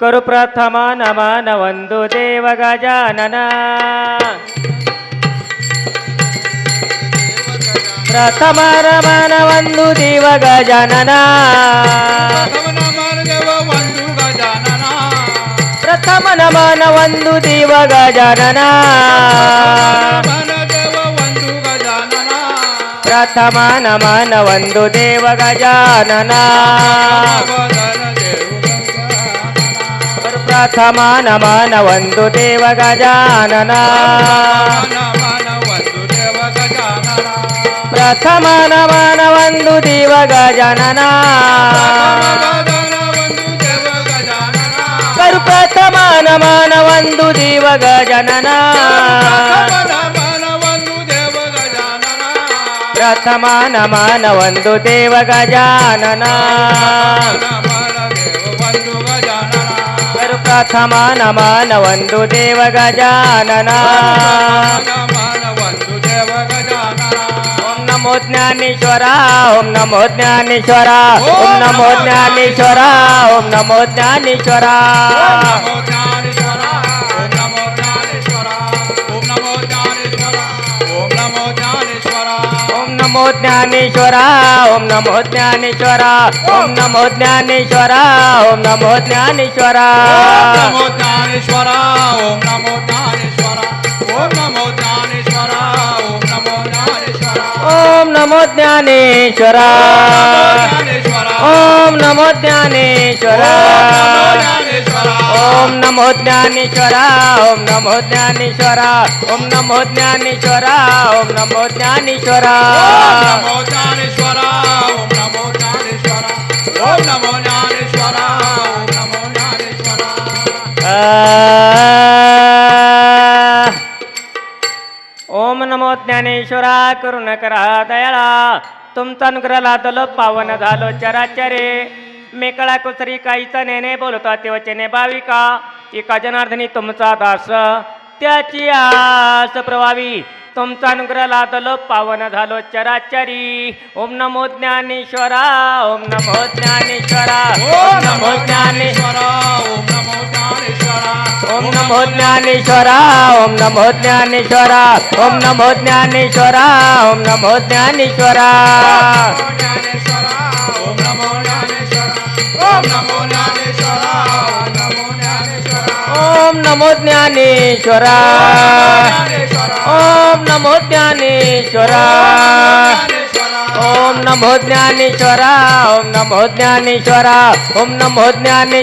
करू प्रथम नमन वंदु देव गजानन प्रथम नमन वंदु देव गजानन प्रथम नमन वंदु देव गजानन प्रथम नमन वंदु देव गजानन प्रथम नमन वंदु देव गजानन प्रथम नमन वंदु देव गजानन करू प्रथम नमन वंदु देव गजानन प्रथम नमन वंदु देव गजानन करू प्रथम नमन वंदु देव गजानन ओम नमो ज्ञानेश्वरा ओम नमो ज्ञानेश्वरा ओम नमो ज्ञानेश्वरा ओम नमो ज्ञानेश्वरा नमो ज्ञानेश्वरा ओम नमो ज्ञानेश्वरा ओम नमो ज्ञानेश्वरा ओम नमो ज्ञानेश्वरा नमो ज्ञानेश्वरा ओम नमो ज्ञानेश्वरा ओम नमो ज्ञानेश्वरा ओम नमो ज्ञानेश्वरा ओम नमो ज्ञानेश्वरा ओम नमो ज्ञानेश्वरा ओम नमो ज्ञानेश्वरा ओम नमो ज्ञानेश्वरा ओम नमो ज्ञानेश्वरा ओम नमो ज्ञानेश्वरा नमो ज्ञानेश्वरा ओम नमो ज्ञानेश्वरा ओम नमो ज्ञानेश्वरा ओम नमो ज्ञानेश्वरा ओम नमो ज्ञानेश्वरा करुणकरा दयाळा तुमचा अनुग्रह लादलो पावन झालो चराचरे मेकळा कुसरी काहीचा नेने बोलता ते वचने भाविका एका जनार्दनी तुमचा दास त्याची आस प्रभावी तुमचा अनुग्रह लादलो पावन झालो चराचरी ओम नमो ज्ञानेश्वरा ओम नमो ज्ञानेश्वरा ओम नमो ज्ञानेश्वरा ओम नमो ज्ञानेश्वरा ओम नमो ज्ञानेश्वरा ओम नमो ज्ञानेश्वरा ओम नमो ज्ञानेश्वरा ओम नमो ज्ञानेश्वरा ओम नमो ज्ञानेश्वरा ओम नमो ज्ञानेश्वरा ओम नमो ज्ञानेश्वरा ओम नमो ज्ञानेश्वरा ओम नमो ज्ञानेश्वरा ओम नमो ज्ञानेश्वरा ओम नमो ज्ञानेश्वरा